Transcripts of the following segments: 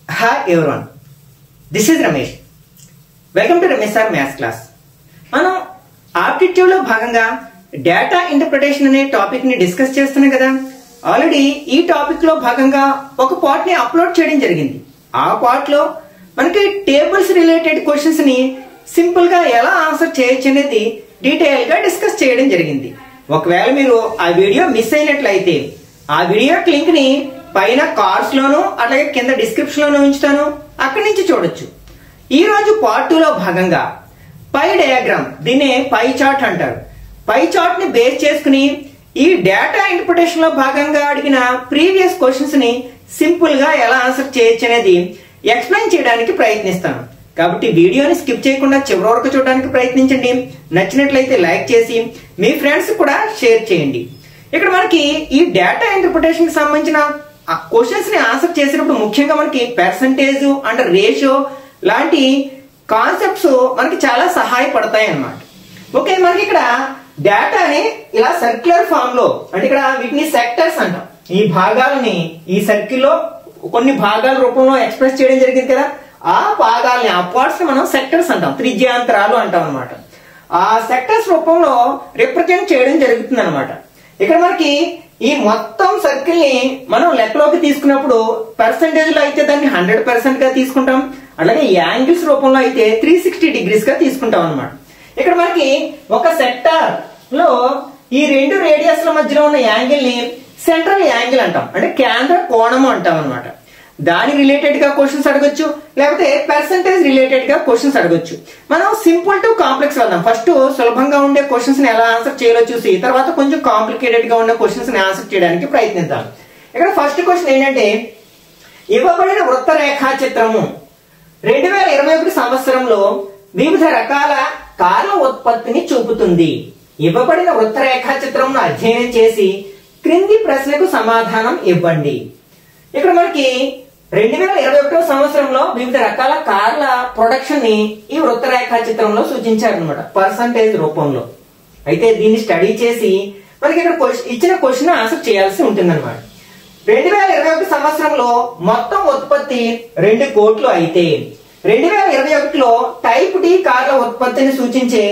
Hi everyone, this is Ramesh. Welcome to Ramesh Sir Maths class. మనం aptitude లో భాగంగా data interpretation అనే topic ని డిస్కస్ చేస్తున్నాం కదా. ఆల్రెడీ ఈ టాపిక్ లో భాగంగా ఒక పార్ట్ ని అప్లోడ్ చేయడం జరిగింది. ఆ పార్ట్ లో మనకి టేబుల్స్ రిలేటెడ్ క్వశ్చన్స్ ని సింపుల్ గా ఎలా ఆన్సర్ చేయొచ్చు అనేది డీటెయిల్ గా డిస్కస్ చేయడం జరిగింది. ఒకవేళ మీరు ఆ వీడియో మిస్ అయినట్లయితే ఆ వీడియో లింక్ ని పైన కార్డ్స్ లోను అలాగే కింద డిస్క్రిప్షన్ లోను ఉంచుతాను, అక్కడి నుంచి చూడొచ్చు. ఈ రోజు పార్ట్ 2 లో భాగంగా పై డయాగ్రామ్, దీన్నే పై చార్ట్ అంటారు. పై చార్ట్ ని బేస్ చేసుకుని ఈ డేటా ఇంటర్ప్రిటేషన్ లో భాగంగా అడిగిన ప్రీవియస్ క్వశ్చన్స్ ని సింపుల్ గా ఎలా ఆన్సర్ చేయొచ్చు అనేది ఎక్స్ప్లెయిన్ చేయడానికి ప్రయత్నిస్తాను. కాబట్టి వీడియోని స్కిప్ చేయకుండా చివరి వరకు చూడడానికి ప్రయత్నించండి. నచ్చినట్లయితే లైక్ చేసి మీ ఫ్రెండ్స్ కూడా షేర్ చేయండి. ఇక్కడ మనకి ఈ డేటా ఇంటర్ప్రిటేషన్ కి సంబంధించిన క్వశ్చన్స్ ని ఆన్సర్ చేసినప్పుడు ముఖ్యంగా మనకి పర్సంటేజ్ అండ్ రేషియో లాంటి కాన్సెప్ట్స్ మనకి చాలా సహాయపడతాయి అన్నమాట. ఓకే, మనకి ఇక్కడ డేటాని ఇలా సర్క్యులర్ ఫామ్ లో, అంటే ఇక్కడ వీటిని సెక్టర్స్ అంటాం. ఈ భాగాలని ఈ సర్కిల్ లో కొన్ని భాగాల రూపంలో ఎక్స్ప్రెస్ చేయడం జరిగింది కదా. ఆ భాగాలని ఆ పార్ట్స్ ని మనం సెక్టర్స్ అంటాం, త్రిజ్యాంతరాలు అంటాం అనమాట. ఆ సెక్టర్స్ రూపంలో రిప్రజెంట్ చేయడం జరుగుతుంది అనమాట. ఇక్కడ మనకి ఈ మొత్తం సర్కిల్ ని మనం లెక్కలోకి తీసుకున్నప్పుడు పర్సంటేజ్ లో అయితే దాన్ని 100% గా తీసుకుంటాం, అలాగే యాంగిల్స్ రూపంలో అయితే 360 డిగ్రీస్ గా తీసుకుంటాం అనమాట. ఇక్కడ మనకి ఒక సెక్టార్ లో ఈ రెండు రేడియస్ ల మధ్యలో ఉన్న యాంగిల్ ని సెంట్రల్ యాంగిల్ అంటాం, అంటే కేంద్ర కోణము అంటాం అనమాట. దాని రిలేటెడ్ గా క్వశ్చన్స్ అడగొచ్చు, లేకపోతే పర్సంటేజ్ రిలేటెడ్ గా క్వశ్చన్స్ అడగొచ్చు. మనం సింపుల్ టు కాంప్లెక్స్ వెళ్దాం. ఫస్ట్ సులభంగా ఉండే క్వశ్చన్స్ ని ఎలా ఆన్సర్ చేయాలో చూసి తర్వాత కొంచెం కాంప్లికేటెడ్ గా ఉండే క్వశ్చన్స్ ని ఆన్సర్ చేయడానికి ప్రయత్నిద్దాం. ఇక్కడ ఫస్ట్ క్వశ్చన్ ఏంటంటే, ఇవ్వబడిన వృత్త రేఖా చిత్రము 2021 సంవత్సరంలో వివిధ రకాల కార్ల ఉత్పత్తిని చూపుతుంది. ఇవ్వబడిన వృత్త రేఖా చిత్రమును అధ్యయనం చేసి క్రింది ప్రశ్నకు సమాధానం ఇవ్వండి. ఇక్కడ మనకి 2021 సంవత్సరంలో వివిధ రకాల కార్ల ప్రొడక్షన్ ని ఈ వృత్త రేఖా చిత్రంలో సూచించారనమాట, పర్సంటేజ్ రూపంలో. అయితే దీన్ని స్టడీ చేసి మనకి ఇక్కడ ఇచ్చిన క్వశ్చన్ ఆన్సర్ చేయాల్సి ఉంటుంది అనమాట. 2021 సంవత్సరంలో మొత్తం ఉత్పత్తి 2 కోట్లు అయితే 2021లో టైప్ డి కార్ల ఉత్పత్తిని సూచించే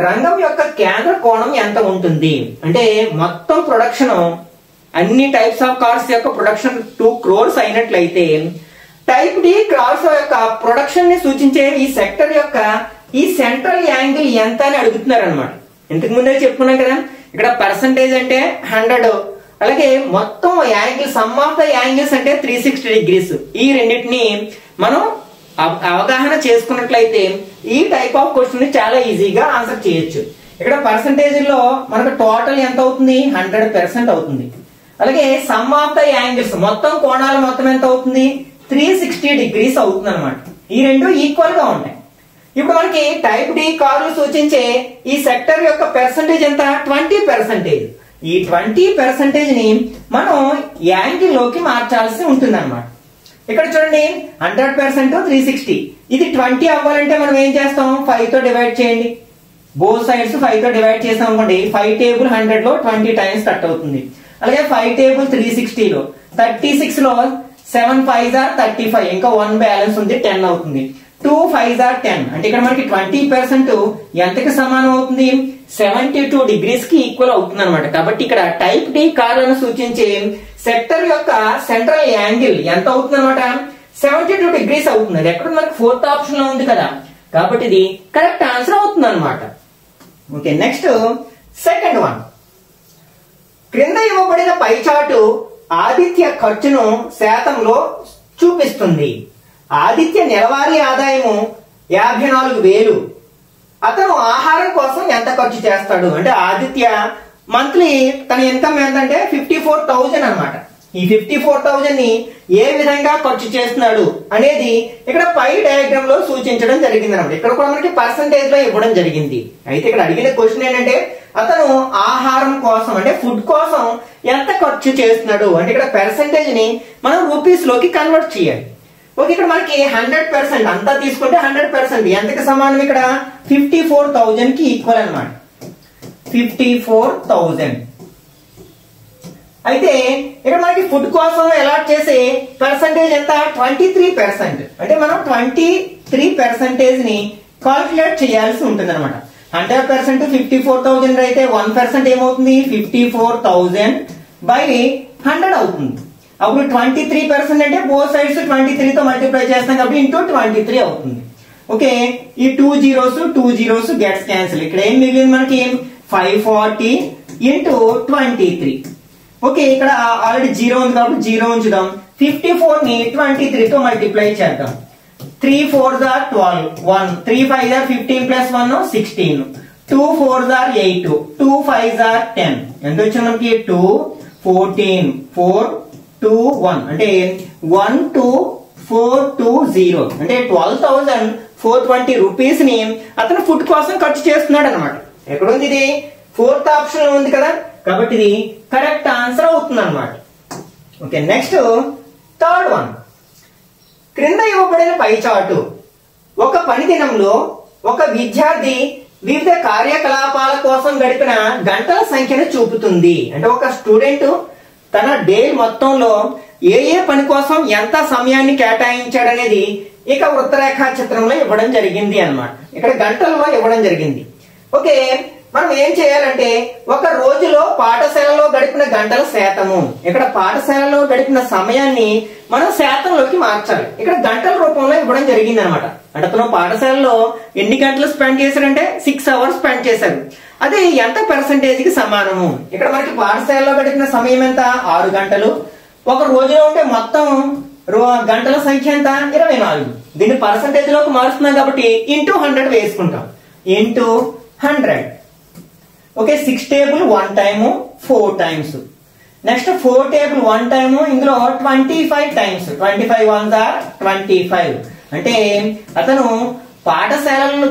రంగం యొక్క కేంద్ర కోణం ఎంత ఉంటుంది? అంటే మొత్తం ప్రొడక్షన్, అన్ని టైప్స్ ఆఫ్ కార్స్ యొక్క ప్రొడక్షన్ 2 crores అయినట్లయితే టైప్ డి కార్స్ యొక్క ప్రొడక్షన్ ని సూచించే ఈ సెక్టర్ యొక్క ఈ సెంట్రల్ యాంగిల్ ఎంత అని అడుగుతున్నారు అనమాట. ఇంతకు ముందే చెప్పుకున్నాం కదా, ఇక్కడ పర్సంటేజ్ అంటే 100, అలాగే మొత్తం angle, some of the angles అంటే 360 డిగ్రీస్. ఈ రెండింటిని మనం అవగాహన చేసుకున్నట్లయితే ఈ టైప్ ఆఫ్ క్వశ్చన్ ని చాలా ఈజీగా ఆన్సర్ చేయొచ్చు. ఇక్కడ పర్సంటేజ్ లో మనకు టోటల్ ఎంత అవుతుంది? 100% అవుతుంది. అలాగే సమ్ ఆఫ్ ద యాంగిల్స్, మొత్తం కోణాలు మొత్తం ఎంత అవుతుంది? 360 డిగ్రీస్ అవుతుంది అనమాట. ఈ రెండు ఈక్వల్ గా ఉంటాయి. ఇప్పుడు మనకి టైప్ డి కార్లు సూచించే ఈ సెక్టర్ యొక్క పర్సంటేజ్ ఎంత? 20%. ఈ 20% ని మనం యాంగిల్ లోకి మార్చాల్సి ఉంటుంది అనమాట. ఇక్కడ చూడండి, 100% 360. ఇది 20 అవ్వాలంటే మనం ఏం చేస్తాం? 5 తో డివైడ్ చేయండి. బోత్ సైడ్స్ 5 తో డివైడ్ చేసాం అనుకోండి, 5 టేబుల్ 100 లో 20 టైమ్స్ కట్ అవుతుంది. అలాగే 5 టేబుల్ 360 లో 36 లో 7 5s are 35, ఇంకా 1 బ్యాలెన్స్ ఉంది, 10 అవుతుంది. 2 5s are 10. అంటే ఇక్కడ మనకి 20% ఎంతకి సమానం అవుతుంది? 72 డిగ్రీస్ కి ఈక్వల్ అవుతుంది అనమాట. కాబట్టి ఇక్కడ టైప్ డి కార్లను సూచించే సెక్టర్ యొక్క సెంట్రల్ యాంగిల్ ఎంత అవుతుంది అనమాట? 72 డిగ్రీస్ అవుతుంది. అది ఎక్కడ మనకి 4th ఆప్షన్ లో ఉంది కదా, కాబట్టి ఇది కరెక్ట్ ఆన్సర్ అవుతుంది అనమాట. Okay, next second one. క్రింద ఇవ్వబడిన పై చార్టు ఆదిత్య ఖర్చును శాతంలో చూపిస్తుంది. ఆదిత్య నెలవారీ ఆదాయము 54,000. అతను ఆహారం కోసం ఎంత ఖర్చు చేస్తాడు? అంటే ఆదిత్య మంత్లీ తన ఇన్కమ్ ఎంతంటే 54,000 అనమాట. ఈ 54,000 ని ఏ విధంగా ఖర్చు చేస్తున్నాడు అనేది ఇక్కడ పై డయాగ్రామ్ లో సూచించడం జరిగింది అనమాట. ఇక్కడ కూడా మనకి పర్సంటేజ్ లో ఇవ్వడం జరిగింది. అయితే ఇక్కడ అడిగిన క్వశ్చన్ ఏంటంటే, అతను ఆహారం కోసం అంటే ఫుడ్ కోసం ఎంత ఖర్చు చేస్తున్నాడు అంటే ఇక్కడ పర్సంటేజ్ ని మనం రూపీస్ లోకి కన్వర్ట్ చేయాలి. ఓకే, ఇక్కడ మనకి 100% అంతా తీసుకుంటే 100% ఎంతకి సమానం? ఇక్కడ 54,000 కి ఈక్వల్ అనమాట. 54,000 అయితే ఇక్కడ మనకి ఫుడ్ కోసం అలాట్ చేసే పర్సంటేజ్ ఎంత 23%. అంటే మనం 23% ని కాల్కులేట్ చేయాల్సి ఉంటుంది అనమాట. 100% 54,000 అయితే 1% ఏమవుతుంది 54,000 by 100 అవుతుంది. అప్పుడు 23% అంటే బోత్ సైడ్స్ 23 తో మల్టిప్లై చేస్తాం కాబట్టి ఇంటూ 23 అవుతుంది. ఓకే, ఈ 2 zeros గెట్స్ క్యాన్సిల్. ఇక్కడ ఏం మిగిలింది మనకి 540 ఇంటూ 23. ఓకే, ఇక్కడ ఆల్రెడీ 0 ఉంది కాబట్టి 0 ఉంచుదాం. 54 ని 23 తో మల్టిప్లై చేద్దాం. 3 4s are 12, 1 3 5s are 15 plus 1 16, 2 4s are 8, 2 5s are 10. ఎంత వచ్చింది మనకి 2 14 4 2 1 అంటే 1 2 4 2 0 అంటే 12,420 రూపీస్ ని అతను ఫుడ్ కోసం ఖర్చు చేస్తున్నాడు అనమాట. ఎక్కడ ఉంది ఇది? 4th ఆప్షన్ లో ఉంది కదా, కాబట్టి ఇది కరెక్ట్ ఆన్సర్ అవుతుంది అనమాట. Okay, next third one. క్రింద ఇవ్వబడిన పై చార్టు ఒక పని దినంలో ఒక విద్యార్థి వివిధ కార్యకలాపాల కోసం గడిపిన గంటల సంఖ్యను చూపుతుంది. అంటే ఒక స్టూడెంట్ తన డే మొత్తంలో ఏ పని కోసం ఎంత సమయాన్ని కేటాయించాడనేది ఇక వృత్తరేఖా చిత్రంలో ఇవ్వడం జరిగింది అన్నమాట. ఇక్కడ గంటల్లో ఇవ్వడం జరిగింది. ఓకే, మనం ఏం చేయాలంటే ఒక రోజులో పాఠశాలలో గడిపిన గంటల శాతము, ఇక్కడ పాఠశాలలో గడిపిన సమయాన్ని మనం శాతంలోకి మార్చాలి. ఇక్కడ గంటల రూపంలో ఇవ్వడం జరిగింది అనమాట. అంటే అతను పాఠశాలలో ఎన్ని గంటలు స్పెండ్ చేశాడంటే 6 hours స్పెండ్ చేశాడు. అది ఎంత పర్సంటేజ్ కి సమానము? ఇక్కడ మనకి పాఠశాలలో గడిపిన సమయం ఎంత 6 గంటలు. ఒక రోజులో ఉంటే మొత్తం గంటల సంఖ్య ఎంత 24. దీన్ని పర్సంటేజ్ లోకి మారుస్తున్నాం కాబట్టి ఇంటూ 100 వేసుకుంటాం. Into 100. Okay, 6 table 1 time 4 times. Next 4 table 1 time, ఇందులో 25 times. 25 ones are 25. అంటే అతను పాఠశాలలో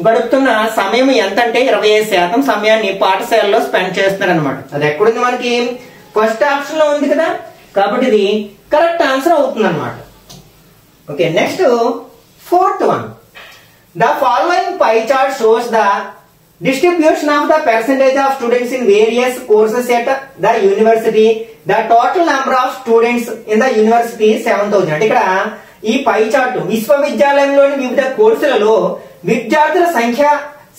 గడుపుతున్న సమయం ఎంత అంటే 25% సమయాన్ని పాఠశాలలో స్పెండ్ చేస్తున్నాడు అనమాట. అది ఎక్కడుంది మనకి? ఫస్ట్ ఆప్షన్ లో ఉంది కదా, కాబట్టి ఇది కరెక్ట్ ఆన్సర్ అవుతుంది అనమాట. Okay, next fourth one. The following pie chart shows the distribution of the percentage of students in various courses at the university. The total number of students in the university 7,000. అంటే ఇక్కడ ఈ pie chart విశ్వవిద్యాలయంలోని వివిధ కోర్సులలో విద్యార్థుల సంఖ్య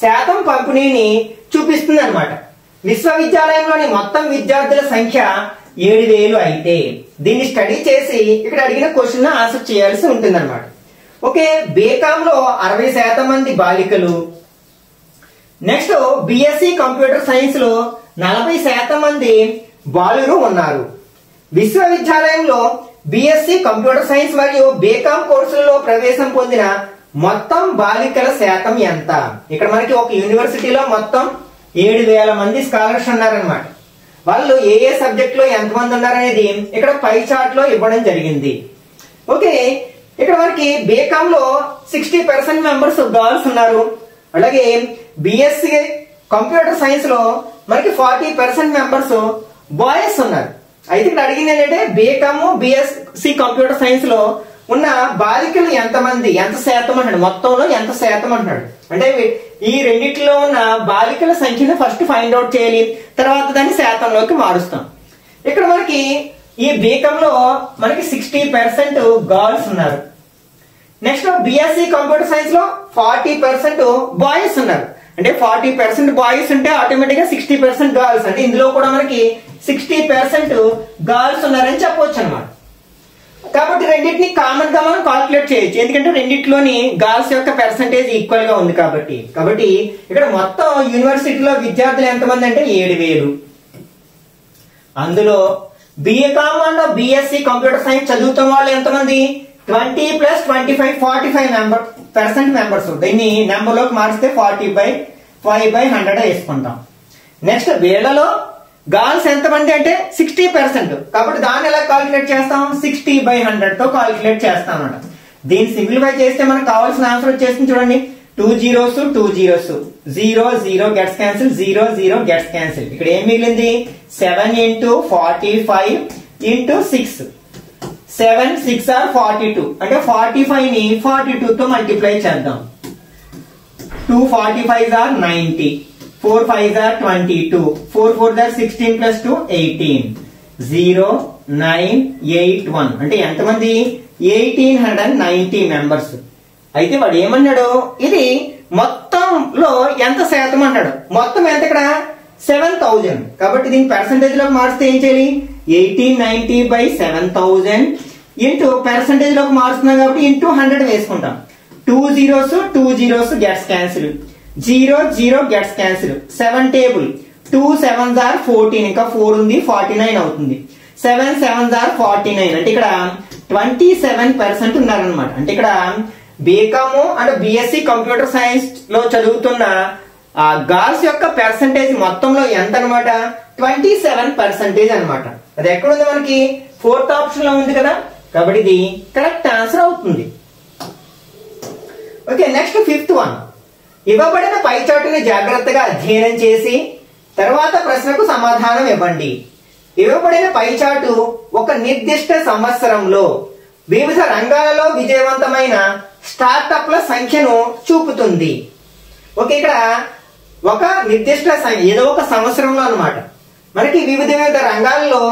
శాతం పంపిణీని చూపిస్తుంది అనమాట. విశ్వవిద్యాలయంలోని మొత్తం విద్యార్థుల సంఖ్య 7,000 అయితే దీన్ని స్టడీ చేసి ఇక్కడ అడిగిన క్వశ్చన్ ఆన్సర్ చేయాల్సి ఉంటుంది అనమాట. ఓకే, బీకామ్ లో 60% మంది బాలికలు. నెక్స్ట్ బిఎస్సి కంప్యూటర్ సైన్స్ లో 40% మంది బాలురు ఉన్నారు. విశ్వవిద్యాలయంలో బిఎస్సి కంప్యూటర్ సైన్స్ మరియు బీకామ్ కోర్సులలో ప్రవేశం పొందిన మొత్తం బాలికల శాతం ఎంత? ఇక్కడ మనకి ఒక యూనివర్సిటీలో మొత్తం 7,000 మంది స్కాలర్స్ ఉన్నారనమాట. వాళ్ళు ఏ సబ్జెక్ట్ లో ఎంతమంది ఉన్నారనేది ఇక్కడ పై చార్ట్ లో ఇవ్వడం జరిగింది. ఓకే, ఇక్కడ మనకి బీకామ్ లో 60% మెంబర్స్ గర్ల్స్ ఉన్నారు. అలాగే బిఎస్సి కంప్యూటర్ సైన్స్ లో మనకి 40% మెంబర్స్ బాయ్స్ ఉన్నారు. అయితే ఇక్కడ అడిగింది ఏంటంటే బీకామ్ బిఎస్సి కంప్యూటర్ సైన్స్ లో ఉన్న బాలికలు ఎంతమంది, ఎంత శాతం అంటాడు, మొత్తంలో ఎంత శాతం అంటున్నాడు. అంటే ఈ రెండిట్లో ఉన్న బాలికల సంఖ్యను ఫస్ట్ ఫైండ్ అవుట్ చేయాలి, తర్వాత దాన్ని శాతంలోకి మారుస్తాం. ఇక్కడ మనకి ఈ బీకామ్ లో మనకి 60% గర్ల్స్ ఉన్నారు. నెక్స్ట్ బిఎస్సి కంప్యూటర్ సైన్స్ లో 40% బాయ్స్ ఉన్నారు. అంటే 40% బాయ్స్ ఉంటే ఆటోమేటిక్ గా 60% గర్ల్స్, అంటే ఇందులో కూడా మనకి 60% గర్ల్స్ ఉన్నారని చెప్పవచ్చు అనమాట. కాబట్టి రెండింటిని కామన్ గా మనం కాల్కులేట్ చేయొచ్చు, ఎందుకంటే రెండింటిలోని గర్ల్స్ యొక్క పర్సంటేజ్ ఈక్వల్ గా ఉంది కాబట్టి. కాబట్టి ఇక్కడ మొత్తం యూనివర్సిటీలో విద్యార్థులు ఎంతమంది అంటే 7,000. అందులో BCom and BSc computer science చదువుతున్న వాళ్ళు ఎంతమంది 20 + 25 45% మెంబర్స్. దీన్ని నెంబర్ లోకి మారిస్తే 40/5/100 వేసుకుంటాం. నెక్స్ట్ వీళ్ళలో గర్ల్స్ ఎంతమంది అంటే 60%, కాబట్టి దాన్ని ఎలా కాల్కులేట్ చేస్తాం 60/100 తో కాల్కులేట్ చేస్తాం అన్నమాట. దీన్ని సింప్లిఫై చేస్తే మనకు కావాల్సిన ఆన్సర్ వచ్చేసింది చూడండి. 2 zeros 2 zeros 0 0 gets cancel 0 0 gets cancel. ఇక్కడ ఏం మిగిలింది 7 × 45 × 6. 7 6 are 42. అంటే 45 ని 42 తో మల్టిప్లై చేద్దాం. 2 45s are 90. 4 5s are 22. 4 4s are 16 + 2 18. 0981 అంటే ఎంతమంది 1890 మెంబర్స్. అయితే వాడు ఏమన్నాడు, ఇది మొత్తంలో ఎంత శాతం అన్నాడు. మొత్తం ఎంత ఇక్కడ 7000. కాబట్టి దీని పర్సంటేజ్ లోకి మార్చితే ఏం చేయాలి, 1890/7000 ఇంటూ పర్సంటేజ్ లోకి మారుస్తున్నాం కాబట్టి ఇంటూ 100 వేసుకుంటాం. 2 zeros gets cancel, 0 gets cancel. 7 table 2 7s are 14, ఇంకా 4 ఉంది 49 అవుతుంది. 7 7s are 49 అంటే ఇక్కడ 27% ఉన్నారనమాట. అంటే ఇక్కడ BCom and BSc computer science లో చదువుతున్న గర్ల్స్ యొక్క పర్సంటేజ్ మొత్తంలో ఎంత అనమాట, 27% అనమాట. అది ఎక్కడుంది మనకి 4th ఆప్షన్ లో ఉంది కదా, కాబట్టి ఇది కరెక్ట్ ఆన్సర్ అవుతుంది. Okay, next 5th one. ఇవ్వబడిన పై చార్టుని జాగ్రత్తగా అధ్యయనం చేసి తర్వాత ప్రశ్నకు సమాధానం ఇవ్వండి. ఇవ్వబడిన పై చార్టు ఒక నిర్దిష్ట సంవత్సరంలో వివిధ రంగాలలో విజయవంతమైన స్టార్టప్ల సంఖ్యను చూపుతుంది. ఓకే, ఇక్కడ ఒక నిర్దిష్ట ఏదో ఒక సంవత్సరంలో అన్నమాట మనకి వివిధ రంగాల్లో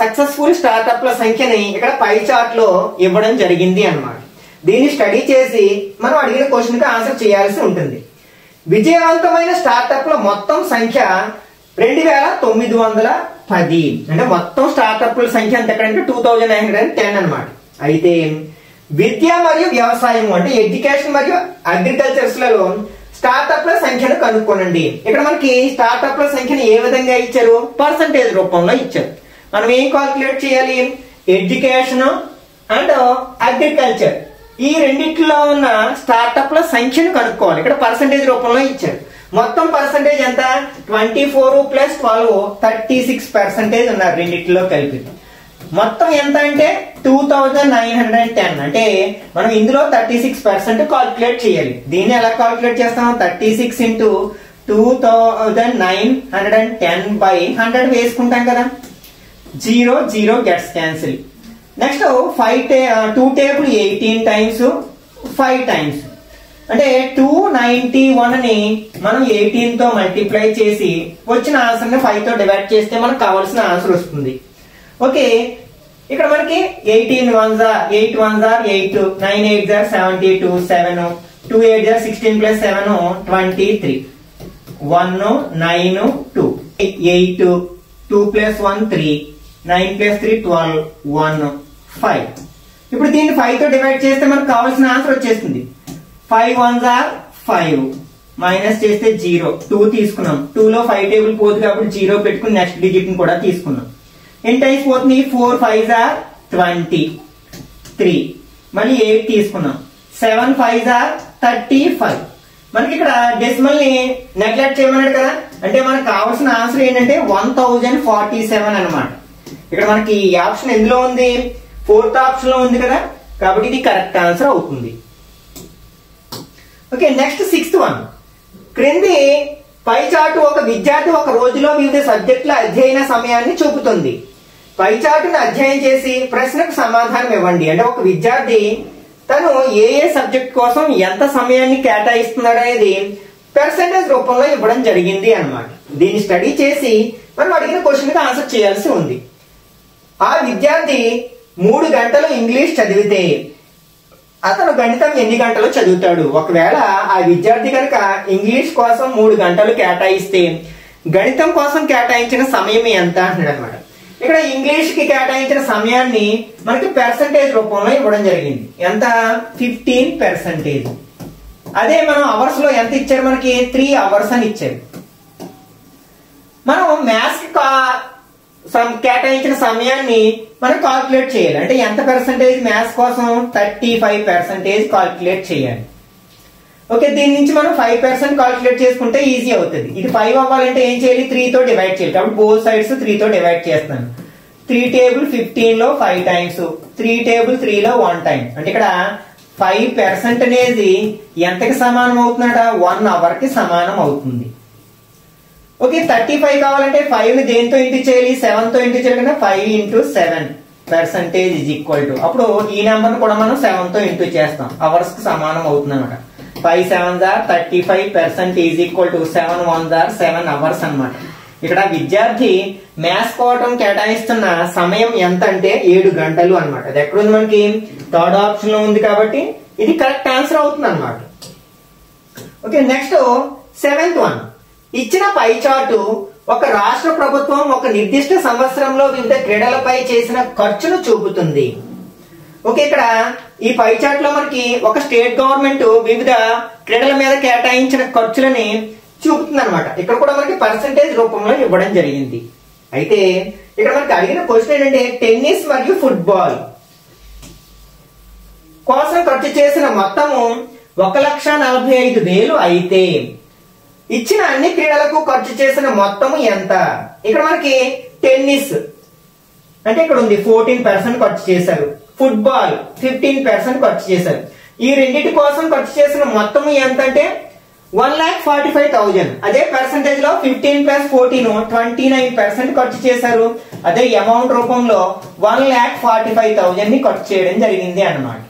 సక్సెస్ఫుల్ స్టార్టప్ల సంఖ్యని ఇక్కడ పై చార్ట్ లో ఇవ్వడం జరిగింది అన్నమాట. దీన్ని స్టడీ చేసి మనం అడిగిన క్వశ్చన్ కి ఆన్సర్ చేయాల్సి ఉంటుంది. విజయవంతమైన స్టార్టప్ల మొత్తం సంఖ్య 2910. అంటే మొత్తం స్టార్టప్ల సంఖ్య ఎంత ఎక్కడంటే 2910 అన్నమాట. అయితే విద్య మరియు వ్యవసాయం అంటే ఎడ్యుకేషన్ మరియు అగ్రికల్చర్స్ లలో స్టార్టప్ల సంఖ్యను కనుక్కోనండి. ఇక్కడ మనకి స్టార్టప్ల సంఖ్యను ఏ విధంగా ఇచ్చారు, పర్సంటేజ్ రూపంలో ఇచ్చారు. మనం ఏం కాల్కులేట్ చేయాలి, ఎడ్యుకేషన్ అండ్ అగ్రికల్చర్ ఈ రెండిట్లో ఉన్న స్టార్టప్ల సంఖ్యను కనుక్కోవాలి. ఇక్కడ పర్సంటేజ్ రూపంలో ఇచ్చారు. మొత్తం పర్సంటేజ్ ఎంత, 24 + 12 36% ఉన్నారు రెండిట్లో కలిపి. మొత్తం ఎంత అంటే 2910. అంటే మనం ఇందులో 36% కాల్కులేట్ చేయాలి. దీన్ని ఎలా కాల్కులేట్ చేస్తాం, 36 × 2910/100 వేసుకుంటాం కదా. 0 gets cancel. Next 2 table 18 times 5 times అంటే 291 ని మనం 18 తో మల్టిప్లై చేసి వచ్చిన ఆన్సర్ ని 5 తో డివైడ్ చేస్తే మనకు కావాల్సిన ఆన్సర్ వస్తుంది. ఓకే, ఇక్కడ మనకి 18 1s are 8 1s are 8, 9 8s are 72, 7 2 8s are 16 + 7 23, 1 9 2 8 2 + 1 3, 9 + 3 12, 1 5. ఇప్పుడు దీన్ని 5 తో డివైడ్ చేస్తే మనకు కావాల్సిన ఆన్సర్ వచ్చేస్తుంది. 5 1s are 5 మైనస్ చేస్తే 0, 2 తీసుకున్నాం. 2 లో 5 టేబుల్ పోదు కాబట్టి 0 పెట్టుకుని నెక్స్ట్ డిజిట్ ని కూడా తీసుకున్నాం. ఎన్ని టైమ్స్ పోతుంది, 4 5s are 23, మళ్ళీ 8 తీసుకున్నాం. 7 5s are 35. మనకి ఇక్కడ డెసిమల్ ని నెగ్లెక్ట్ చేయమన్నాడు కదా, అంటే మనకు కావాల్సిన ఆన్సర్ ఏంటంటే 1047 అన్నమాట. ఇక్కడ మనకి ఈ ఆప్షన్ ఎందులో ఉంది, 4th ఆప్షన్ లో ఉంది కదా, కాబట్టి ఇది కరెక్ట్ ఆన్సర్ అవుతుంది. Okay, next 6th one. క్రింది పై చార్టు ఒక విద్యార్థి ఒక రోజులో వివిధ సబ్జెక్టుల అధ్యయన సమయాన్ని చూపుతుంది. పై చార్టును అధ్యయనం చేసి ప్రశ్నకు సమాధానం ఇవ్వండి. అంటే ఒక విద్యార్థి తను ఏ సబ్జెక్ట్ కోసం ఎంత సమయాన్ని కేటాయిస్తున్నాడు అనేది పర్సంటేజ్ రూపంలో ఇవ్వడం జరిగింది అన్నమాట. దీన్ని స్టడీ చేసి మనం అడిగిన క్వశ్చన్ కి ఆన్సర్ చేయాల్సి ఉంది. ఆ విద్యార్థి 3 గంటలు ఇంగ్లీష్ చదివితే అతను గణితం ఎన్ని గంటలు చదువుతాడు? ఒకవేళ ఆ విద్యార్థి కనుక ఇంగ్లీష్ కోసం 3 గంటలు కేటాయిస్తే గణితం కోసం కేటాయించిన సమయం ఎంత అంటున్నాడు అనమాట. ఇక్కడ ఇంగ్లీష్ కి కేటాయించిన సమయాన్ని మనకి పర్సంటేజ్ రూపంలో ఇవ్వడం జరిగింది. ఎంత, 15%. అదే మనం అవర్స్ లో ఎంత ఇచ్చారు, మనకి 3 hours అని ఇచ్చారు. మనం మ్యాథ్స్ కేటాయించిన సమయాన్ని మనం కాల్కులేట్ చేయాలి. అంటే ఎంత పర్సంటేజ్ మ్యాథ్స్ కోసం, 35% కాల్కులేట్ చేయాలి. ఓకే, దీని నుంచి మనం 5% కాల్కులేట్ చేసుకుంటే ఈజీ అవుతుంది. ఇది 5 అవ్వాలంటే ఏం చేయాలి, 3 తో డివైడ్ చేయాలి. కాబట్టి బోత్ సైడ్స్ 3 తో డివైడ్ చేస్తాను. 3 టేబుల్ 15 లో 5 టైమ్స్, 3 టేబుల్ 3 లో 1 టైం. అంటే ఇక్కడ 5% అనేది ఎంతకి సమానం అవుతుందట, 1 hour కి సమానం అవుతుంది. ఓకే, 35 కావాలంటే 5 ని దేంతో ఇంటూ చేయాలి, 7 తో ఇంటూ చేయాలి కదా. 5 × 7% అప్పుడు ఈ నెంబర్ కూడా మనం 7 తో ఇంటూ చేస్తాం, అవర్స్ కి సమానం అవుతుంది అనమాట. 5 7s are 35% 7 1s are 7 hours అన్నమాట. ఇక్కడ విద్యార్థి మ్యాథ్స్ కోసం కేటాయిస్తున్న సమయం ఎంత అంటే 7 గంటలు అన్నమాట. అది ఎక్కడుంది మనకి థర్డ్ ఆప్షన్ లో ఉంది కాబట్టి ఇది కరెక్ట్ ఆన్సర్ అవుతుంది అన్నమాట. Okay, next 7th one. ఇచ్చిన పై చార్టు ఒక రాష్ట్ర ప్రభుత్వం ఒక నిర్దిష్ట సంవత్సరంలో వివిధ క్రీడలపై చేసిన ఖర్చును చూపుతుంది. ఓకే, ఇక్కడ ఈ పై చార్ట్ లో మనకి ఒక స్టేట్ గవర్నమెంట్ వివిధ క్రీడల మీద కేటాయించిన ఖర్చులని చూపుతుంది అనమాట. ఇక్కడ కూడా మనకి పర్సంటేజ్ రూపంలో ఇవ్వడం జరిగింది. అయితే ఇక్కడ మనకి అడిగిన క్వశ్చన్ ఏంటంటే టెన్నిస్ మరియు ఫుట్బాల్ కోసం ఖర్చు చేసిన మొత్తము 1,45,000 అయితే ఇచ్చిన అన్ని క్రీడలకు ఖర్చు చేసిన మొత్తము ఎంత? ఇక్కడ మనకి టెన్నిస్ అంటే ఇక్కడ ఉంది 14% ఖర్చు చేశారు, ఫుట్బాల్ 15% ఖర్చు చేశారు. ఈ రెండింటి కోసం ఖర్చు చేసిన మొత్తము ఎంత అంటే 1,45,000. అదే పర్సంటేజ్ లో 15 + 14 29% ఖర్చు చేశారు. అదే అమౌంట్ రూపంలో 1,45,000 ని ఖర్చు చేయడం జరిగింది అన్నమాట.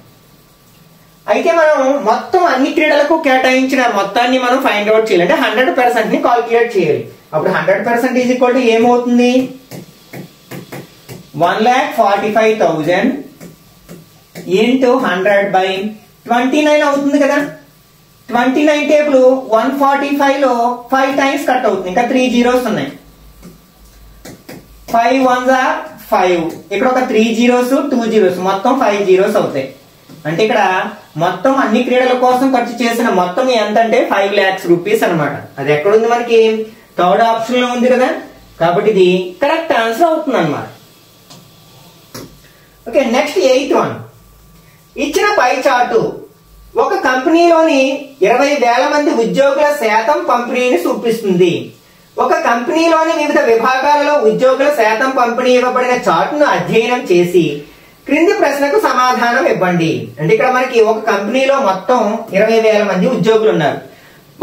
అయితే మనం మొత్తం అన్ని క్రీడలకు కేటాయించిన మొత్తాన్ని మనం ఫైండ్ అవుట్ చేయాలి అంటే 100% ని కాల్కులేట్ చేయాలి. అప్పుడు 100% ఏమవుతుంది 1,45,000 into 100/29 అవుతుంది కదా. 29 టేబుల్ 145 లో 5 టైమ్స్ కట్ అవుతుంది, ఇంకా 3 zeros ఉన్నాయి. 5 ones are 5, ఇక్కడ ఒక 3 zeros 2 zeros మొత్తం 5 zeros అవుతాయి. అంటే ఇక్కడ మొత్తం అన్ని క్రీడల కోసం ఖర్చు చేసిన మొత్తం ఎంత అంటే 5 lakhs rupees అనమాట. అది ఎక్కడుంది మనకి థర్డ్ ఆప్షన్ లో ఉంది కదా, కాబట్టి ఇది కరెక్ట్ ఆన్సర్ అవుతుంది అనమాట. Okay, next 8th one. ఇచ్చిన పై చార్టు ఒక కంపెనీలోని 20,000 మంది ఉద్యోగుల శాతం పంపిణీని చూపిస్తుంది. ఒక కంపెనీలోని వివిధ విభాగాలలో ఉద్యోగుల శాతం పంపిణీ ఇవ్వబడిన చార్టును అధ్యయనం చేసి క్రింది ప్రశ్నకు సమాధానం ఇవ్వండి. అంటే ఇక్కడ మనకి ఒక కంపెనీలో మొత్తం 20,000 మంది ఉద్యోగులు ఉన్నారు.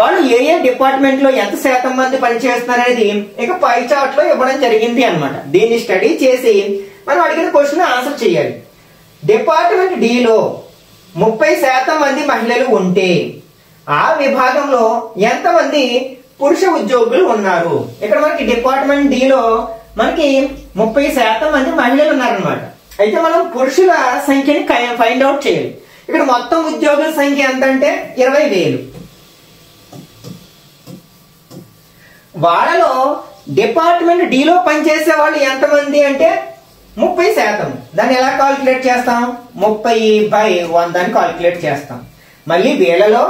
వాళ్ళు ఏ ఏ డిపార్ట్మెంట్ లో ఎంత శాతం మంది పనిచేస్తున్నారు అనేది ఇక పై చార్ట్ లో ఇవ్వడం జరిగింది అన్నమాట. దీన్ని స్టడీ చేసి మనం అడిగిన క్వశ్చన్ ఆన్సర్ చేయాలి. డిపార్ట్మెంట్ డి లో 30% మంది మహిళలు ఉంటే ఆ విభాగంలో ఎంతమంది పురుష ఉద్యోగులు ఉన్నారు? ఇక్కడ మనకి డిపార్ట్మెంట్ డి లో మనకి 30% మంది మహిళలు ఉన్నారనమాట. అయితే మనం పురుషుల సంఖ్యని ఫైండ్ అవుట్ చేయాలి. ఇక్కడ మొత్తం ఉద్యోగుల సంఖ్య ఎంత అంటే 20,000. వాళ్ళలో డిపార్ట్మెంట్ డి లో పనిచేసే వాళ్ళు ఎంతమంది అంటే 30%. దాన్ని ఎలా కాల్కులేట్ చేస్తాం 30/100 అని కాల్కులేట్ చేస్తాం. మళ్ళీ వీళ్ళలో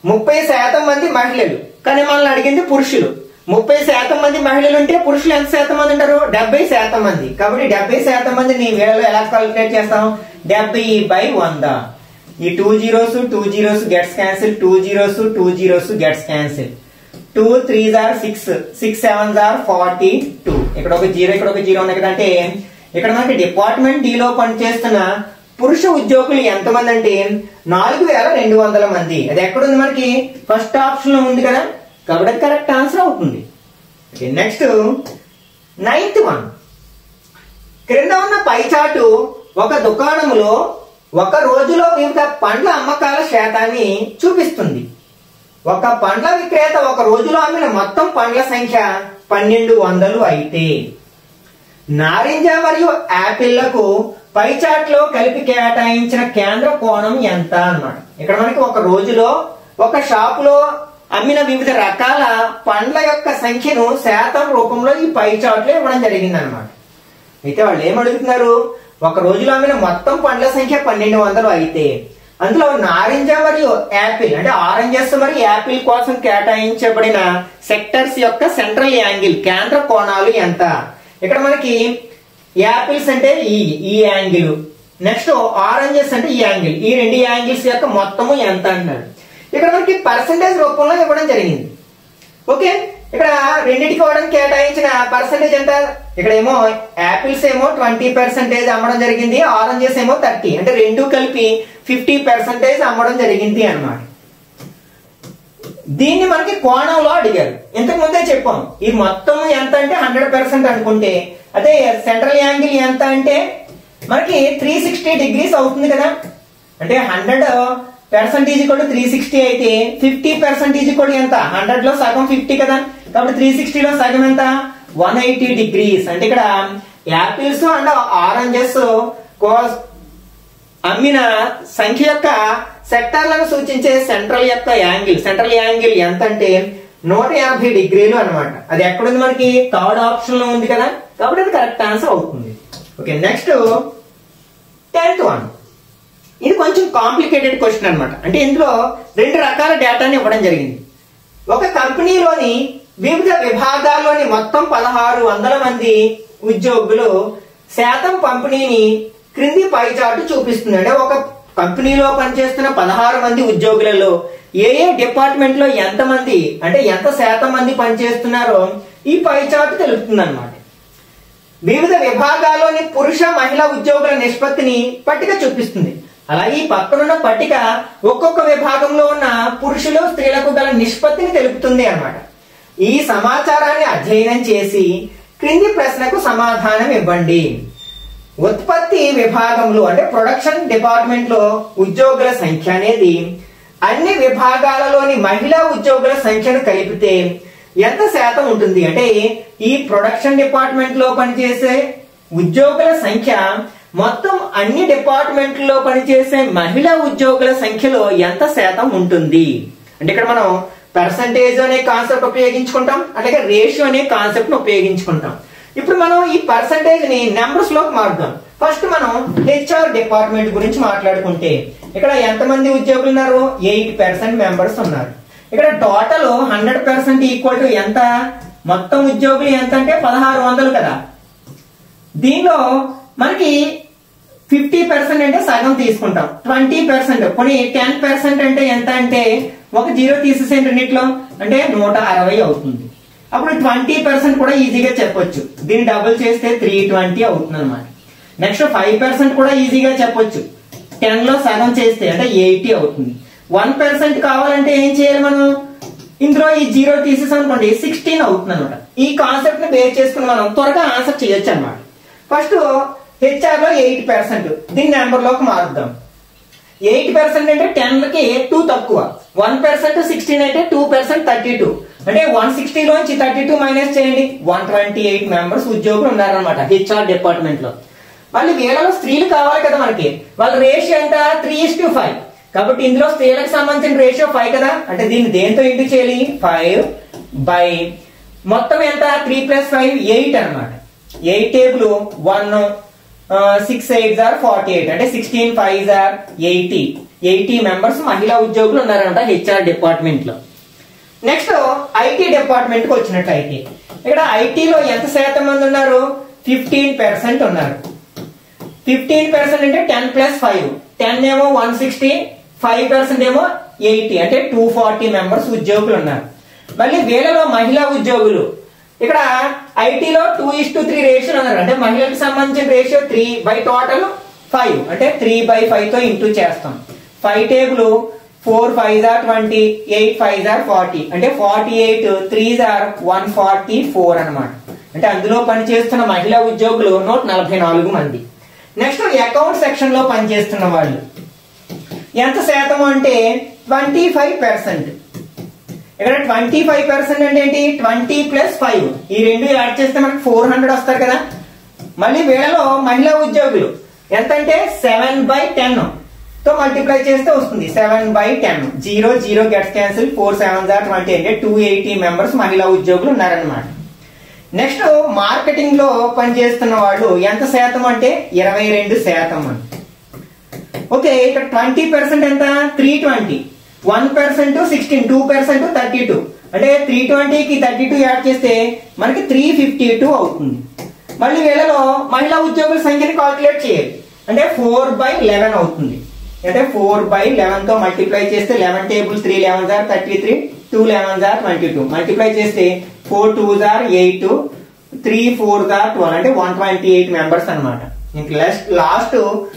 30% మంది మహిళలు, కానీ మనల్ని అడిగింది పురుషులు. 30% మంది మహిళలు ఉంటే పురుషులు ఎంత శాతం మంది ఉంటారు 70% మంది. కాబట్టి 70% మందిని వీళ్ళలో ఎలా కాల్కులేట్ చేస్తాం 70/100. ఈ 2 zeros 2 zeros gets cancel, 2 zeros 2 zeros gets cancel. 2 3s are 6, 6 7s are 42. ఇక్కడ ఒక జీరో ఇక్కడ ఒక జీరో ఉన్నాయి కదా. అంటే ఇక్కడ మనకి డిపార్ట్మెంట్ డి లో పనిచేస్తున్న పురుష ఉద్యోగులు ఎంతమంది అంటే 4,200 మంది. అది ఎక్కడుంది మనకి ఫస్ట్ ఆప్షన్ లో ఉంది కదా, కాబట్టి అది కరెక్ట్ ఆన్సర్ అవుతుంది. Next 9th one. క్రింద ఉన్న పై చార్టు ఒక దుకాణంలో ఒక రోజులో వివిధ పండ్ల అమ్మకాల శాతాన్ని చూపిస్తుంది. ఒక పండ్ల విక్రేత ఒక రోజులో అమ్మిన మొత్తం పండ్ల సంఖ్య 1200 అయితే నారింజ మరియు యాపిళ్లకు పై చార్ట్ లో కలిపి కేటాయించిన కేంద్ర కోణం ఎంత అన్నమాట. ఇక్కడ మనకి ఒక రోజులో ఒక షాప్ లో అమ్మిన వివిధ రకాల పండ్ల యొక్క సంఖ్యను శాతం రూపంలో ఈ పై చార్ట్ లో ఇవ్వడం జరిగింది అనమాట. అయితే వాళ్ళు ఏమడుగుతున్నారు ఒక రోజులో అమ్మిన మొత్తం పండ్ల సంఖ్య 1200 అయితే అందులో నారింజ మరియు యాపిల్ అంటే ఆరెంజెస్ మరియు యాపిల్ కోసం కేటాయించబడిన సెక్టర్స్ యొక్క సెంట్రల్ యాంగిల్ కేంద్ర కోణాలు ఎంత? ఇక్కడ మనకి యాపిల్స్ అంటే ఈ యాంగిల్, నెక్స్ట్ ఆరెంజెస్ అంటే ఈ యాంగిల్, ఈ రెండు యాంగిల్స్ యొక్క మొత్తము ఎంత అన్నాడు. ఇక్కడ మనకి పర్సంటేజ్ రూపంలో ఇవ్వడం జరిగింది. ఓకే, ఇక్కడ రెండింటికి ఇవ్వడానికి కేటాయించిన పర్సంటేజ్ ఎంత? ఇక్కడ ఏమో యాపిల్స్ ఏమో 20% అమ్మడం జరిగింది, ఆరెంజెస్ ఏమో 30, అంటే రెండు కలిపి 50% అమ్మడం జరిగింది అన్నమాట. దీన్ని మనకి కోణంలో అడిగారు. ఇంతకు ముందే చెప్పాం ఈ మొత్తం ఎంత అంటే 100% అనుకుంటే అదే సెంట్రల్ యాంగిల్ ఎంత అంటే మనకి 360 degrees అవుతుంది కదా. అంటే 100% 360 అయితే 50% ఎంత 100 లో సగం 50 కదా. కాబట్టి 360లో సగం ఎంత 180 degrees. అంటే ఇక్కడ యాపిల్స్ అండ్ ఆరెంజెస్ అమ్మిన సంఖ్య యొక్క సెక్టార్లను సూచించే సెంట్రల్ యాంగిల్ ఎంత అంటే 150 degrees అన్నమాట. అది ఎక్కడుంది మనకి థర్డ్ ఆప్షన్ లో ఉంది కదా, కాబట్టి అది కరెక్ట్ ఆన్సర్ అవుతుంది. Okay, next 10th one. ఇది కొంచెం కాంప్లికేటెడ్ క్వశ్చన్ అన్నమాట. అంటే ఇందులో 2 రకాల డేటాని ఇవ్వడం జరిగింది. ఒక కంపెనీలోని వివిధ విభాగాల్లోని మొత్తం 1600 మంది ఉద్యోగులు శాతం పంపిణీని క్రింది పై చార్ట్ చూపిస్తుంది. అంటే ఒక కంపెనీలో పనిచేస్తున్న 16 మంది ఉద్యోగులలో ఏ డిపార్ట్మెంట్ లో ఎంత మంది అంటే ఎంత శాతం మంది పనిచేస్తున్నారో ఈ పై చార్ట్ తెలుపుతుంది అన్నమాట. వివిధ విభాగాల్లోని పురుష మహిళా ఉద్యోగుల నిష్పత్తిని పట్టిక చూపిస్తుంది. అలాగే ఈ పక్కనున్న పట్టిక ఒక్కొక్క విభాగంలో ఉన్న పురుషులు స్త్రీలకు గల నిష్పత్తిని తెలుపుతుంది అన్నమాట. ఈ సమాచారాన్ని అధ్యయనం చేసి క్రింది ప్రశ్నకు సమాధానం ఇవ్వండి. ఉత్పత్తి విభాగంలో అంటే ప్రొడక్షన్ డిపార్ట్మెంట్ లో ఉద్యోగుల సంఖ్య అనేది అన్ని విభాగాలలోని మహిళా ఉద్యోగుల సంఖ్యను కలిపితే ఎంత శాతం ఉంటుంది? అంటే ఈ ప్రొడక్షన్ డిపార్ట్మెంట్ లో పనిచేసే ఉద్యోగుల సంఖ్య మొత్తం అన్ని డిపార్ట్మెంట్లో పనిచేసే మహిళా ఉద్యోగుల సంఖ్యలో ఎంత శాతం ఉంటుంది? అంటే ఇక్కడ మనం పర్సంటేజ్ అనే కాన్సెప్ట్ ఉపయోగించుకుంటాం, అలాగే రేషియో అనే కాన్సెప్ట్ ఉపయోగించుకుంటాం. ఇప్పుడు మనం ఈ పర్సంటేజ్ ని నెంబర్స్ లోకి మారుద్దాం. ఫస్ట్ మనం హెచ్ఆర్ డిపార్ట్మెంట్ గురించి మాట్లాడుకుంటే ఇక్కడ ఎంతమంది ఉద్యోగులు ఉన్నారు? 8% మెంబర్స్ ఉన్నారు. ఇక్కడ టోటల్ 100% ఈక్వల్ టు ఎంత? మొత్తం ఉద్యోగులు ఎంత అంటే 1600 కదా. దీనిలో మనకి 50% అంటే సగం తీసుకుంటాం, 20% పోనీ 10% అంటే ఎంత అంటే ఒక 0 తీసేసే రెండిట్లో అంటే 160 అవుతుంది. అప్పుడు 20% కూడా ఈజీగా చెప్పొచ్చు. దీన్ని డబుల్ చేస్తే 320 అవుతుంది అనమాట. నెక్స్ట్ 5% కూడా ఈజీగా చెప్పొచ్చు. 10 లో సగం చేస్తే అంటే 80 అవుతుంది. 1% కావాలంటే ఏం చేయాలి మనం? ఇందులో ఈ 0 తీసేసాం అనుకోండి 16 అవుతుంది అనమాట. ఈ కాన్సెప్ట్ ని బేస్ చేసుకుని మనం త్వరగా ఆన్సర్ చేయొచ్చు అనమాట. ఫస్ట్ హెచ్ఆర్ లో 8%, దీన్ని నెంబర్ లోకి మారుద్దాం. 8% అంటే 10కి 2 తక్కువ, 1% 16 అయితే 2% 32 అంటే 160 లోంచి 32 మైనస్ చేయండి. 128 మెంబర్స్ ఉద్యోగులు ఉన్నారనమాట హెచ్ఆర్ డిపార్ట్మెంట్ లో. మళ్ళీ వీళ్ళలో స్త్రీలు కావాలి కదా మనకి, వాళ్ళ రేషియో ఎంత? 3:5. కాబట్టి ఇందులో స్త్రీలకు సంబంధించిన రేషియో 5 కదా. అంటే దీన్ని దేంతో ఇంటూ చేయాలి? 5 బై మొత్తం ఎంత? 3 + 5 8 అనమాట. 8 టేబుల్ 1 6 8 are 48 అంటే 16 5 are 80. 80 మెంబర్స్ మహిళా ఉద్యోగులు ఉన్నారంట హెచ్ఆర్ డిపార్ట్మెంట్ లో. నెక్స్ట్ ఐటీ డిపార్ట్మెంట్ కి వచ్చినట్లయితే ఇక్కడ ఐటీలో ఎంత శాతం మంది ఉన్నారు? 15% ఉన్నారు. 15% అంటే 10 + 5, 10 ఏమో 160, 5% ఏమో 80 అంటే 240 మెంబర్స్ ఉద్యోగులు ఉన్నారు. మళ్ళీ వీళ్ళలో మహిళా ఉద్యోగులు ఇక్కడ ఐటీలో 2:3 రేషియో ఉన్నారు. అంటే మహిళలకు సంబంధించిన రేషియో 3 బై టోటల్ 5 అంటే 3/5 తో ఇంటూ చేస్తాం. 5 టేబుల్ 4 5 are 20, 8 5 are 40 అంటే 48 3s are 144 అన్నమాట. అంటే అందులో పనిచేస్తున్న మహిళా ఉద్యోగులు 144 మంది. నెక్స్ట్ అకౌంట్ సెక్షన్ లో పనిచేస్తున్న వాళ్ళు ఎంత శాతం అంటే 25%. ఇక్కడ 25% అంటే ఏంటి? 20 + 5 ఈ రెండు యాడ్ చేస్తే మనకి 400 వస్తారు కదా. మళ్ళీ వీళ్ళలో మహిళా ఉద్యోగులు ఎంత అంటే 7/10 తో మల్టిప్లై చేస్తే వస్తుంది 7/10. 0 0 గెట్స్ క్యాన్సిల్, 4 7s are 20 అంటే 280 మెంబర్స్ మహిళా ఉద్యోగులు ఉన్నారనమాట. నెక్స్ట్ మార్కెటింగ్ లో పనిచేస్తున్న వాళ్ళు ఎంత శాతం అంటే 22%. ఓకే, ఇక్కడ 20% ఎంత? 320. 1% 16, 2% 32 అంటే 320కి 32 యాడ్ చేస్తే మనకి 352 అవుతుంది. మళ్ళీ వీళ్ళలో మహిళా ఉద్యోగుల సంఖ్యని కాల్కులేట్ చేయాలి. అంటే 4/11 అవుతుంది. అంటే 4/11 తో మల్టిప్లై చేస్తే 11 table 3 11s are 33, 2 11s are 22 multiply చేస్తే 4 2s are 8, 3 4s are 12 అంటే 128 మెంబర్స్ అనమాట. లాస్ట్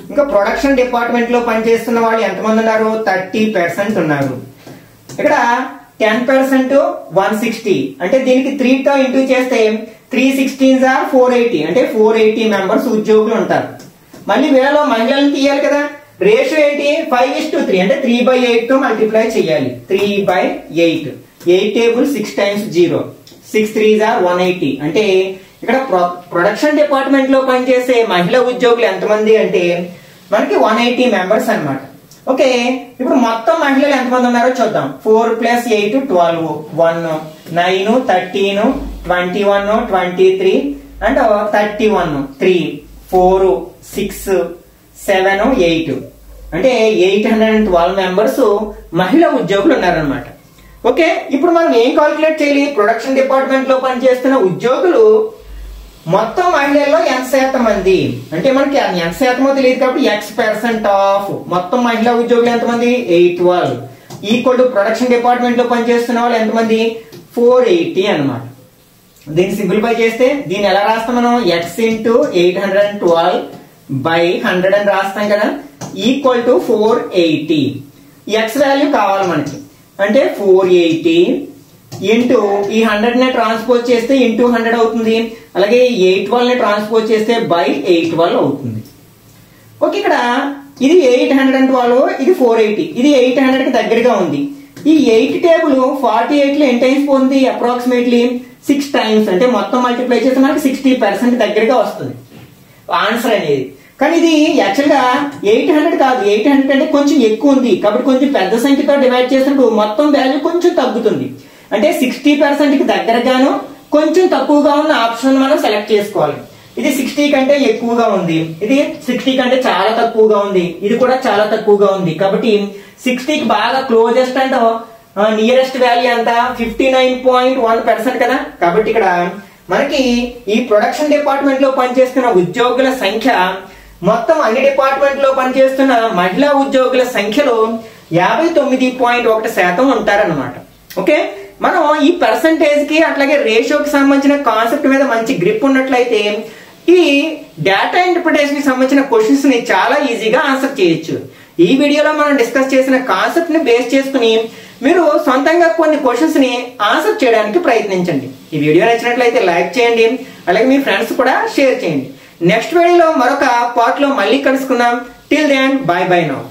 ఇంకా ప్రొడక్షన్ డిపార్ట్మెంట్ లో పనిచేస్తున్న వాళ్ళు ఎంతమంది ఉన్నారు? 30% ఉన్నారు. ఇక్కడ 10% 160 అంటే దీనికి 3 తో ఇంటూ చేస్తే 3 16s are 480 అంటే 480 మెంబర్స్ ఉద్యోగులు ఉంటారు. మళ్ళీ వీళ్ళలో మహిళలను తీయాలి కదా. రేషియో ఏంటి? 5:3 అంటే 3/8 తో మల్టిప్లై చేయాలి. 3/8. 8 టేబుల్ 6 times 0 6 3s are 180. అంటే ఇక్కడ ప్రొడక్షన్ డిపార్ట్మెంట్ లో పనిచేసే మహిళా ఉద్యోగులు ఎంతమంది అంటే మనకి 180 మెంబర్స్ అన్నమాట. ఓకే, ఇప్పుడు మొత్తం మహిళలు ఎంతమంది ఉన్నారో చూద్దాం. 4 + 8 12, 1 9 13 21 23 అండ్ 31 3 4 6 7 8 అంటే 812 మెంబర్స్ మహిళా ఉద్యోగులు ఉన్నారనమాట. ఓకే, ఇప్పుడు మనం ఏం కాల్కులేట్ చేయాలి? ప్రొడక్షన్ డిపార్ట్మెంట్ లో పనిచేస్తున్న ఉద్యోగులు మొత్తం మహిళల్లో ఎంత శాతం మంది అంటే మనకి ఎంత శాతమో తెలియదు కాబట్టి X% ఆఫ్ మొత్తం మహిళా ఉద్యోగులు ఎంతమంది 812 ఈక్వల్ టు ప్రొడక్షన్ డిపార్ట్మెంట్ లో పనిచేస్తున్న వాళ్ళు ఎంతమంది 480 అన్నమాట. దీన్ని సింప్లిఫై చేస్తే దీన్ని ఎలా రాస్తాం మనం? X × 812/100 అని రాస్తాం కదా, ఈక్వల్ టు 480. X వాల్యూ కావాలి మనకి అంటే 480 ఇంటూ ఈ 100 ని ట్రాన్స్పోజ్ చేస్తే ఇంటూ 100 అవుతుంది. అలాగే 812 ని ట్రాన్స్పోజ్ చేస్తే బై 812 అవుతుంది. ఓకే, ఇక్కడ ఇది 812, ఇది 480, ఇది 800 కి దగ్గరగా ఉంది. ఈ 8 టేబుల్ 48 లో ఎన్ని టైమ్స్ పోతుంది? Approximately 6 times. అంటే మొత్తం మల్టిప్లై చేస్తే మనకి 60% దగ్గరగా వస్తుంది ఆన్సర్ అనేది. కానీ ఇది యాక్చువల్ గా 800 కాదు, 800 అంటే కొంచెం ఎక్కువ ఉంది కాబట్టి కొంచెం పెద్ద సంఖ్యతో డివైడ్ చేసినప్పుడు మొత్తం వాల్యూ కొంచెం తగ్గుతుంది. అంటే 60% కి దగ్గరగాను కొంచెం తక్కువగా ఉన్న ఆప్షన్ మనం సెలెక్ట్ చేసుకోవాలి. ఇది 60 కంటే ఎక్కువగా ఉంది, ఇది 60 కంటే చాలా తక్కువగా ఉంది, ఇది కూడా చాలా తక్కువగా ఉంది. కాబట్టి 60 కి బాగా క్లోజెస్ట్ అండ్ నియరెస్ట్ వాల్యూ ఎంత? 59.1% కదా. కాబట్టి ఇక్కడ మనకి ఈ ప్రొడక్షన్ డిపార్ట్మెంట్ లో పనిచేస్తున్న ఉద్యోగుల సంఖ్య మొత్తం అన్ని డిపార్ట్మెంట్ లో పనిచేస్తున్న మహిళా ఉద్యోగుల సంఖ్యలో 59.1% ఉంటారన్నమాట. ఓకే, మనం ఈ పర్సంటేజ్ కి అట్లాగే రేషియోకి సంబంధించిన కాన్సెప్ట్ మీద మంచి గ్రిప్ ఉన్నట్లయితే ఈ డేటా ఇంటర్ప్రిటేషన్ కి సంబంధించిన క్వశ్చన్స్ ని చాలా ఈజీగా ఆన్సర్ చేయొచ్చు. ఈ వీడియోలో మనం డిస్కస్ చేసిన కాన్సెప్ట్ ని బేస్ చేసుకుని మీరు సొంతంగా కొన్ని క్వశ్చన్స్ ని ఆన్సర్ చేయడానికి ప్రయత్నించండి. ఈ వీడియో నచ్చినట్లయితే లైక్ చేయండి, అలాగే మీ ఫ్రెండ్స్ కూడా షేర్ చేయండి. నెక్స్ట్ వీడియోలో మరొక పార్ట్ లో మళ్ళీ కలుసుకుందాం. Till then bye bye now.